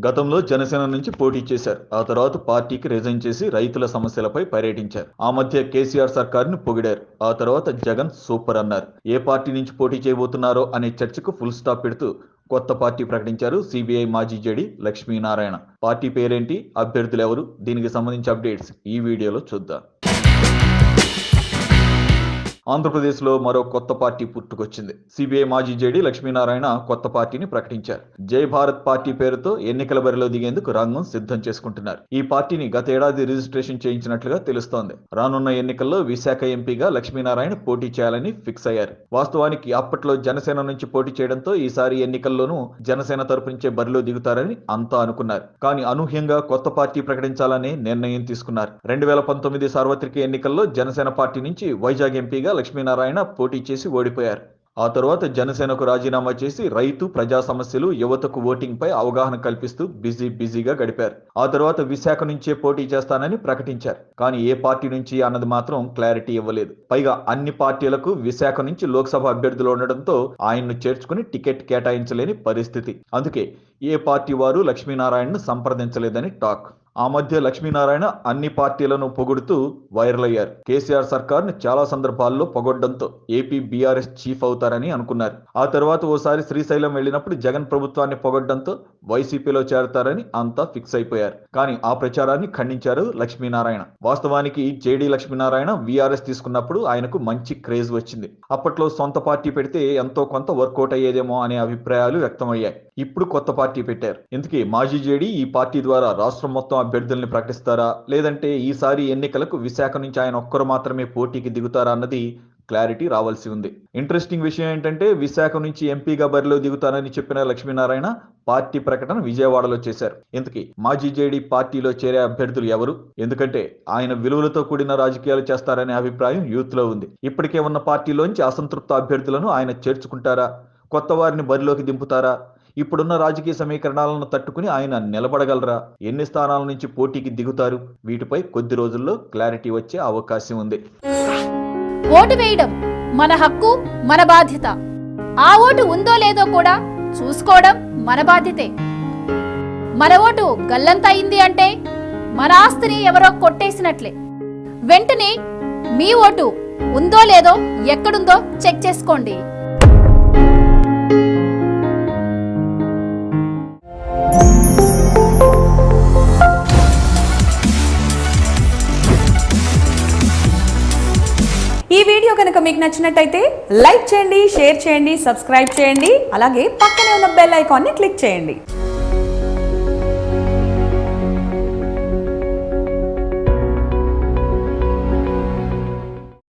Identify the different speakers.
Speaker 1: గతంలో జనసేన నుంచి పోటీ చేశారు. ఆ తర్వాత పార్టీకి రిజైన్ చేసి రైతుల సమస్యలపై పర్యటించారు. ఆ మధ్య కేసీఆర్ సర్కార్ను పొగిడారు. ఆ తర్వాత జగన్ సూపర్ అన్నారు. ఏ పార్టీ నుంచి పోటీ చేయబోతున్నారో అనే చర్చకు ఫుల్ స్టాప్ పెడుతూ కొత్త పార్టీ ప్రకటించారు సిబిఐ మాజీ జేడీ లక్ష్మీనారాయణ. పార్టీ పేరేంటి, అభ్యర్థులు ఎవరు, దీనికి సంబంధించి అప్డేట్స్ ఈ వీడియోలో చూద్దాం. ఆంధ్రప్రదేశ్లో మరో కొత్త పార్టీ పుట్టుకొచ్చింది. సిబిఐ మాజీ జేడీ లక్ష్మీనారాయణ కొత్త పార్టీని ప్రకటించారు. జై భారత్ పార్టీ పేరుతో ఎన్నికల బరిలో దిగేందుకు రంగం సిద్ధం చేసుకుంటున్నారు. ఈ పార్టీని గతేడాది రిజిస్ట్రేషన్ చేయించినట్లుగా తెలుస్తోంది. రానున్న ఎన్నికల్లో విశాఖ ఎంపీగా లక్ష్మీనారాయణ పోటీ చేయాలని ఫిక్స్ అయ్యారు. వాస్తవానికి అప్పట్లో జనసేన నుంచి పోటీ చేయడంతో ఈసారి ఎన్నికల్లోనూ జనసేన తరపు నుంచే బరిలో దిగుతారని అంతా అనుకున్నారు. కానీ అనూహ్యంగా కొత్త పార్టీ ప్రకటించాలనే నిర్ణయం తీసుకున్నారు. 2019 సార్వత్రిక ఎన్నికల్లో జనసేన పార్టీ నుంచి వైజాగ్ ఎంపీగా లక్ష్మీనారాయణ పోటీ చేసి ఓడిపోయారు. ఆ తర్వాత జనసేనకు రాజీనామా చేసి రైతు, ప్రజా సమస్యలు, యువతకు ఓటింగ్ పై అవగాహన కల్పిస్తూ బిజీగా గడిపారు. ఆ తర్వాత విశాఖ నుంచే పోటీ చేస్తానని ప్రకటించారు. కానీ ఏ పార్టీ నుంచి అన్నది మాత్రం క్లారిటీ ఇవ్వలేదు. పైగా అన్ని పార్టీలకు విశాఖ నుంచి లోక్సభ అభ్యర్థులు ఉండడంతో ఆయన్ను చేర్చుకుని టికెట్ కేటాయించలేని పరిస్థితి. అందుకే ఏ పార్టీ వారు లక్ష్మీనారాయణను సంప్రదించలేదని టాక్. ఆ మధ్య లక్ష్మీనారాయణ అన్ని పార్టీలను పొగుడుతూ వైరల్ అయ్యారు. కేసీఆర్ సర్కార్ను చాలా సందర్భాల్లో పొగడ్డంతో ఏపీ బీఆర్ఎస్ చీఫ్ అవుతారని అనుకున్నారు. ఆ తర్వాత ఓసారి శ్రీశైలం వెళ్ళినప్పుడు జగన్ ప్రభుత్వాన్ని పొగడ్డంతో వైసీపీలో చేరతారని అంతా ఫిక్స్ అయిపోయారు. కానీ ఆ ప్రచారాన్ని ఖండించారు లక్ష్మీనారాయణ. వాస్తవానికి జేడీ లక్ష్మీనారాయణ వీఆర్ఎస్ తీసుకున్నప్పుడు ఆయనకు మంచి క్రేజ్ వచ్చింది. అప్పట్లో సొంత పార్టీ పెడితే ఎంతో కొంత వర్కౌట్ అయ్యేదేమో అనే అభిప్రాయాలు వ్యక్తమయ్యాయి. ఇప్పుడు కొత్త పార్టీ పెట్టారు. ఇందుకే మాజీ జేడీ ఈ పార్టీ ద్వారా రాష్ట్రం మొత్తం అభ్యర్థుల్ని ప్రకటిస్తారా, లేదంటే ఈసారి ఎన్నికలకు విశాఖ నుంచి ఆయన ఒక్కరు మాత్రమే పోటీకి దిగుతారా అన్నది క్లారిటీ రావాల్సి ఉంది. ఇంట్రెస్టింగ్ విషయం ఏంటంటే విశాఖ నుంచి ఎంపీగా బరిలో దిగుతానని చెప్పిన లక్ష్మీనారాయణ పార్టీ ప్రకటన విజయవాడలో చేశారు. ఇంతకీ మాజీ జేడీ పార్టీలో చేరే అభ్యర్థులు ఎవరు? ఎందుకంటే ఆయన విలువలతో కూడిన రాజకీయాలు చేస్తారనే అభిప్రాయం యూత్ లో ఉంది. ఇప్పటికే ఉన్న పార్టీలోంచి అసంతృప్త అభ్యర్థులను ఆయన చేర్చుకుంటారా, కొత్త వారిని బరిలోకి దింపుతారా? ఇప్పుడున్న రాజకీయ సమీకరణాలను తట్టుకుని ఆయన నిలబడగలరా? ఎన్ని స్థానాల నుంచి పోటీకి దిగుతారు? వీటిపై కొద్ది రోజుల్లో క్లారిటీ వచ్చే అవకాశం ఉంది.
Speaker 2: ఓటు వేయడం మన హక్కు, మన బాధ్యత. ఆ ఓటు ఉందో లేదో కూడా చూసుకోవడం మన బాధ్యతే. మన ఓటు గల్లంత అయింది అంటే మన ఆస్తిని ఎవరో కొట్టేసినట్లే. వెంటనే మీ ఓటు ఉందో లేదో ఎక్కడుందో చెక్ చేసుకోండి.
Speaker 3: ఈ వీడియో కనుక మీకు నచ్చినట్టయితే లైక్ చేయండి, షేర్ చేయండి, సబ్స్క్రైబ్ చేయండి. అలాగే పక్కనే ఉన్న బెల్ ఐకాన్ని క్లిక్ చేయండి.